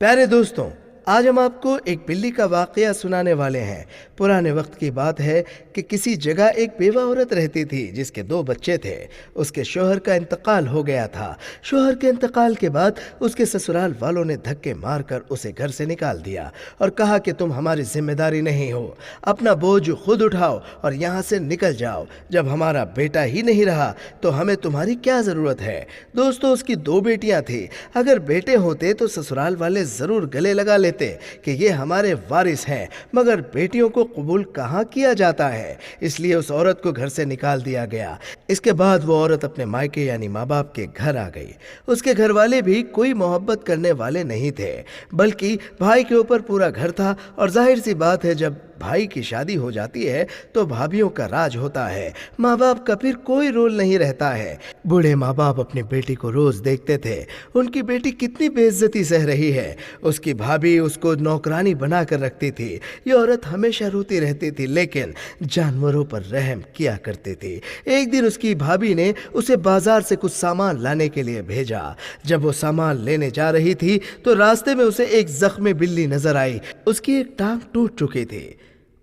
प्यारे दोस्तों, आज हम आपको एक बिल्ली का वाकया सुनाने वाले हैं। पुराने वक्त की बात है कि किसी जगह एक बेवा औरत रहती थी जिसके 2 बच्चे थे। उसके शोहर का इंतकाल हो गया था। शोहर के इंतकाल के बाद उसके ससुराल वालों ने धक्के मारकर उसे घर से निकाल दिया और कहा कि तुम हमारी जिम्मेदारी नहीं हो, अपना बोझ खुद उठाओ और यहाँ से निकल जाओ। जब हमारा बेटा ही नहीं रहा तो हमें तुम्हारी क्या ज़रूरत है। दोस्तों, उसकी 2 बेटियां थी। अगर बेटे होते तो ससुराल वाले ज़रूर गले लगा लेते कि ये हमारे वारिस हैं, मगर बेटियों को कबूल कहाँ किया जाता है। इसलिए उस औरत को घर से निकाल दिया गया। इसके बाद वो औरत अपने मायके यानी माँ बाप के घर आ गई। उसके घर वाले भी कोई मोहब्बत करने वाले नहीं थे, बल्कि भाई के ऊपर पूरा घर था। और जाहिर सी बात है, जब भाई की शादी हो जाती है तो भाभीयों का राज होता है। माँ बाप का फिर कोई रोल नहीं रहता है। बूढ़े माँ बाप अपनी बेटी को रोज देखते थे, उनकी बेटी कितनी बेइज्जती सह रही है। उसकी भाभी उसको नौकरानी बना कर रखती थी। ये औरत हमेशा रोती रहती थी, लेकिन जानवरों पर रहम किया करती थी। एक दिन उसकी भाभी ने उसे बाजार से कुछ सामान लाने के लिए भेजा। जब वो सामान लेने जा रही थी तो रास्ते में उसे एक जख्मी बिल्ली नजर आई। उसकी एक टांग टूट चुकी थी।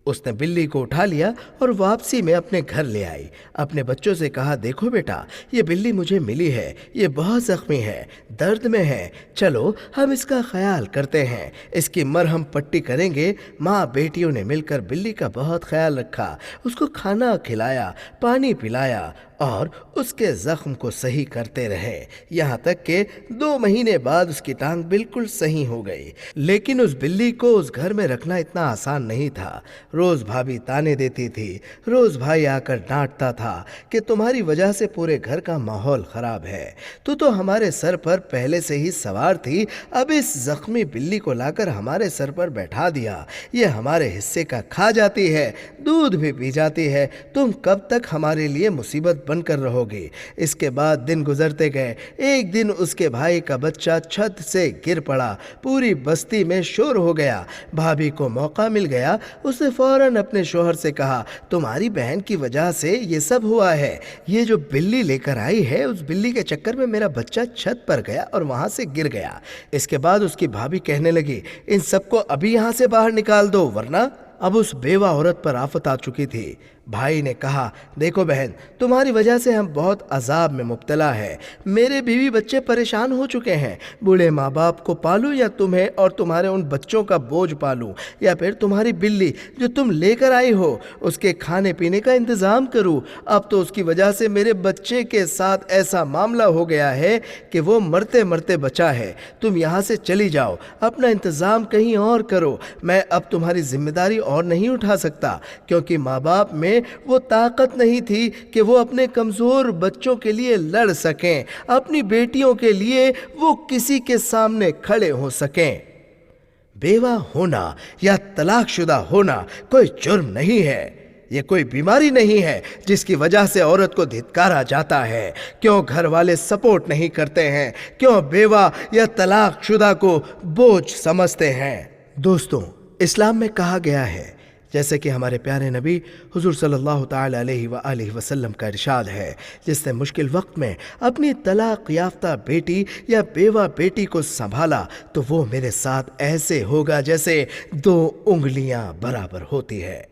उसने बिल्ली को उठा लिया और वापसी में अपने घर ले आई। अपने बच्चों से कहा, देखो बेटा, ये बिल्ली मुझे मिली है, ये बहुत जख्मी है, दर्द में है, चलो हम इसका ख्याल करते हैं, इसकी मरहम पट्टी करेंगे। माँ बेटियों ने मिलकर बिल्ली का बहुत ख्याल रखा, उसको खाना खिलाया, पानी पिलाया और उसके जख्म को सही करते रहे, यहाँ तक कि 2 महीने बाद उसकी टांग बिल्कुल सही हो गई। लेकिन उस बिल्ली को उस घर में रखना इतना आसान नहीं था। रोज भाभी ताने देती थी, रोज भाई आकर डांटता था कि तुम्हारी वजह से पूरे घर का माहौल खराब है, तू तो हमारे सर पर पहले से ही सवार थी, अब इस जख्मी बिल्ली को लाकर हमारे सर पर बैठा दिया। ये हमारे हिस्से का खा जाती है, दूध भी पी जाती है, तुम कब तक हमारे लिए मुसीबत बनकर रहोगे। इसके बाद दिन गुजरते गए। एक दिन उसके भाई का बच्चा छत से गिर पड़ा, पूरी बस्ती में शोर हो गया। भाभी को मौका मिल गया, उसने फौरन अपने शोहर से कहा, तुम्हारी बहन की वजह से ये सब हुआ है। ये जो बिल्ली लेकर आई है, उस बिल्ली के चक्कर में मेरा बच्चा छत पर गया और वहां से गिर गया। इसके बाद उसकी भाभी कहने लगी, इन सबको अभी यहां से बाहर निकाल दो, वरना। अब उस बेवा औरत पर आफत आ चुकी थी। भाई ने कहा, देखो बहन, तुम्हारी वजह से हम बहुत अजाब में मुब्तला है। मेरे बीवी बच्चे परेशान हो चुके हैं। बूढ़े माँ बाप को पालूं या तुम्हें और तुम्हारे उन बच्चों का बोझ पालूं, या फिर तुम्हारी बिल्ली जो तुम लेकर आई हो उसके खाने पीने का इंतज़ाम करूं। अब तो उसकी वजह से मेरे बच्चे के साथ ऐसा मामला हो गया है कि वो मरते मरते बचा है। तुम यहाँ से चली जाओ, अपना इंतज़ाम कहीं और करो। मैं अब तुम्हारी जिम्मेदारी और नहीं उठा सकता, क्योंकि माँ बाप में वो ताकत नहीं थी कि वो अपने कमजोर बच्चों के लिए लड़ सकें, अपनी बेटियों के लिए वो किसी के सामने खड़े हो सकें। बेवा होना या तलाकशुदा होना कोई जुर्म नहीं है, ये कोई बीमारी नहीं है जिसकी वजह से औरत को धिक्कारा जाता है। क्यों घर वाले सपोर्ट नहीं करते हैं? क्यों बेवा या तलाकशुदा को बोझ समझते हैं? दोस्तों, इस्लाम में कहा गया है, जैसे कि हमारे प्यारे नबी हुजूर सल्लल्लाहु ताला अलैहि वसल्लम का इरशाद है, जिसने मुश्किल वक्त में अपनी तलाक याफ्ता बेटी या बेवा बेटी को संभाला तो वो मेरे साथ ऐसे होगा जैसे 2 उंगलियां बराबर होती है।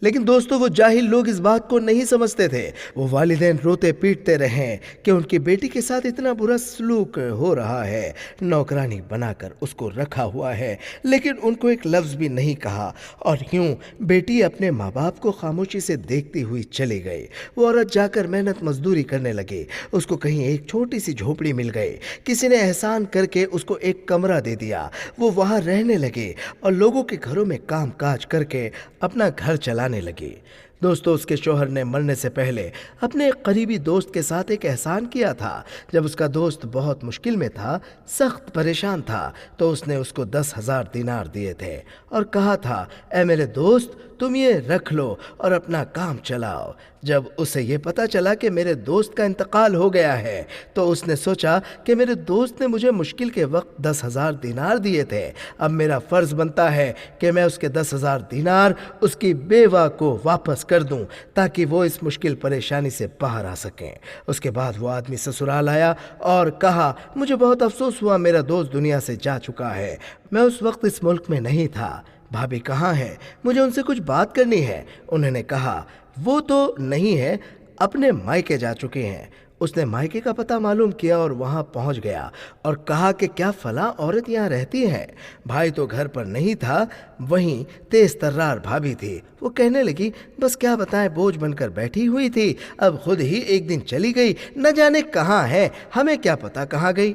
लेकिन दोस्तों, वो जाहिल लोग इस बात को नहीं समझते थे। वो वालिदैन रोते पीटते रहे कि उनकी बेटी के साथ इतना बुरा सलूक हो रहा है, नौकरानी बनाकर उसको रखा हुआ है, लेकिन उनको एक लफ्ज़ भी नहीं कहा। और यूं बेटी अपने माँ बाप को खामोशी से देखती हुई चली गई। वो औरत जाकर मेहनत मजदूरी करने लगी। उसको कहीं एक छोटी सी झोपड़ी मिल गई। किसी ने एहसान करके उसको एक कमरा दे दिया। वो वहाँ रहने लगी और लोगों के घरों में काम काज करके अपना घर चलाने लगी। दोस्तों, उसके शोहर ने मरने से पहले अपने करीबी दोस्त के साथ एक एहसान किया था। जब उसका दोस्त बहुत मुश्किल में था, सख्त परेशान था, तो उसने उसको 10,000 दिनार दिए थे और कहा था, ऐ मेरे दोस्त, तुम ये रख लो और अपना काम चलाओ। جب اسے یہ پتہ چلا کہ میرے دوست کا انتقال ہو گیا ہے تو اس نے سوچا کہ میرے دوست نے مجھے مشکل کے وقت 10,000 دینار دیے تھے، اب میرا فرض بنتا ہے کہ میں اس کے 10,000 دینار اس کی بیوہ کو واپس کر دوں تاکہ وہ اس مشکل پریشانی سے باہر آ سکیں۔ اس کے بعد وہ آدمی سسرال آیا اور کہا مجھے بہت افسوس ہوا، میرا دوست دنیا سے جا چکا ہے، میں اس وقت اس ملک میں نہیں تھا، بھابھی کہاں ہے؟ مجھے ان سے کچھ بات کرنی ہے۔ انہوں نے کہا وہ تو نہیں ہے، اپنے مائکے جا چکے ہیں۔ اس نے مائکے کا پتہ معلوم کیا اور وہاں پہنچ گیا اور کہا کہ کیا فلاں عورت یہاں رہتی ہے؟ بھائی تو گھر پر نہیں تھا، وہیں تیز ترار بھابھی تھی۔ وہ کہنے لگی بس کیا بتائیں، بوجھ بن کر بیٹھی ہوئی تھی، اب خود ہی ایک دن چلی گئی، نہ جانے کہاں ہے، ہمیں کیا پتہ کہاں گئی۔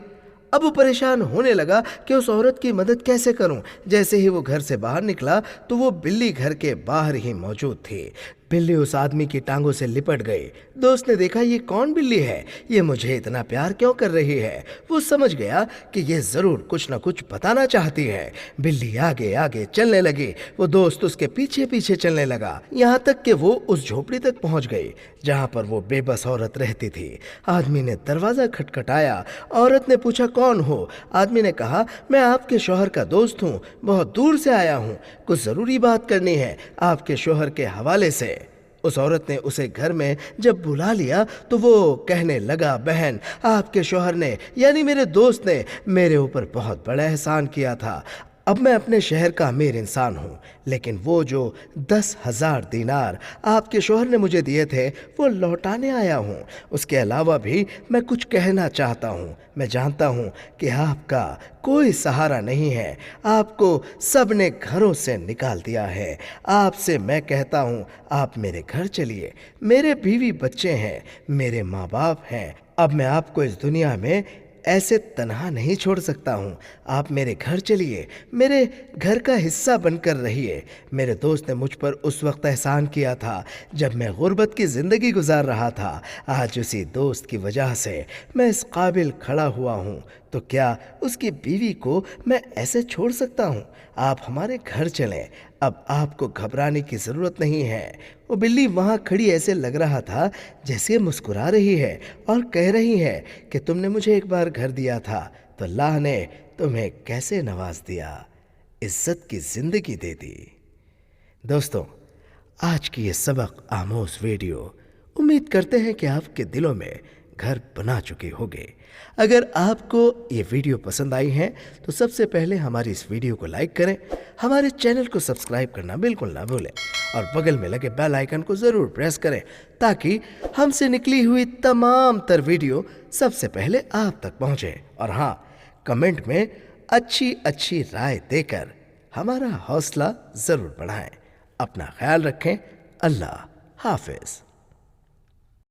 اب وہ پریشان ہونے لگا کہ اس عورت کی مدد کیسے کروں۔ جیسے ہی وہ گھر سے باہر نکلا تو وہ بلی گھر کے باہر ہی موجود تھی۔ بلی اس آدمی کی ٹانگوں سے لپٹ گئی۔ دوست نے دیکھا یہ کون بلی ہے، یہ مجھے اتنا پیار کیوں کر رہی ہے؟ وہ سمجھ گیا کہ یہ ضرور کچھ نہ کچھ بتانا چاہتی ہے۔ بلی آگے آگے چلنے لگی، وہ دوست اس کے پیچھے پیچھے چلنے لگا، یہاں تک کہ وہ اس جھوپڑی تک پہنچ گئی جہاں پر وہ بے بس عورت رہتی تھی۔ آدمی نے دروازہ کھٹکھٹایا، عورت نے پوچھا کون ہو؟ آدمی نے کہا میں آپ کے شوہر کا دوست ہوں، بہت دور سے آیا ہوں، کچھ ضروری بات کرنی ہے آپ کے شوہر کے حوالے سے۔ اس عورت نے اسے گھر میں جب بلا لیا تو وہ کہنے لگا بہن، آپ کے شوہر نے یعنی میرے دوست نے میرے اوپر بہت بڑا احسان کیا تھا، اب میں اپنے شہر کا امیر انسان ہوں، لیکن وہ جو 10,000 دینار آپ کے شوہر نے مجھے دیے تھے وہ لوٹانے آیا ہوں۔ اس کے علاوہ بھی میں کچھ کہنا چاہتا ہوں، میں جانتا ہوں کہ آپ کا کوئی سہارا نہیں ہے، آپ کو سب نے گھروں سے نکال دیا ہے، آپ سے میں کہتا ہوں آپ میرے گھر چلیے، میرے بیوی بچے ہیں، میرے ماں باپ ہیں، اب میں آپ کو اس دنیا میں ایسے تنہا نہیں چھوڑ سکتا ہوں، آپ میرے گھر چلیے، میرے گھر کا حصہ بن کر رہیے۔ میرے دوست نے مجھ پر اس وقت احسان کیا تھا جب میں غربت کی زندگی گزار رہا تھا، آج اسی دوست کی وجہ سے میں اس قابل کھڑا ہوا ہوں، تو کیا اس کی بیوی کو میں ایسے چھوڑ سکتا ہوں؟ آپ ہمارے گھر چلیں، اب آپ کو گھبرانے کی ضرورت نہیں ہے۔ وہ بلی وہاں کھڑی ایسے لگ رہا تھا جیسے مسکرا رہی ہے اور کہہ رہی ہے کہ تم نے مجھے ایک بار گھر دیا تھا تو اللہ نے تمہیں کیسے نواز دیا، عزت کی زندگی دے دی۔ دوستو، آج کی یہ سبق آموز ویڈیو امید کرتے ہیں کہ آپ کے دلوں میں گھر بنا چکے ہوگے۔ اگر آپ کو یہ ویڈیو پسند آئی ہے تو سب سے پہلے ہماری اس ویڈیو کو لائک کریں، ہمارے چینل کو سبسکرائب کرنا بالکل نہ بھولیں اور بغل میں لگے بیل آئیکن کو ضرور پریس کریں تاکہ ہم سے نکلی ہوئی تمام تر ویڈیو سب سے پہلے آپ تک پہنچے۔ اور ہاں، کمنٹ میں اچھی اچھی رائے دے کر ہمارا حوصلہ ضرور بڑھائیں۔ اپنا خیال رکھیں، اللہ حافظ۔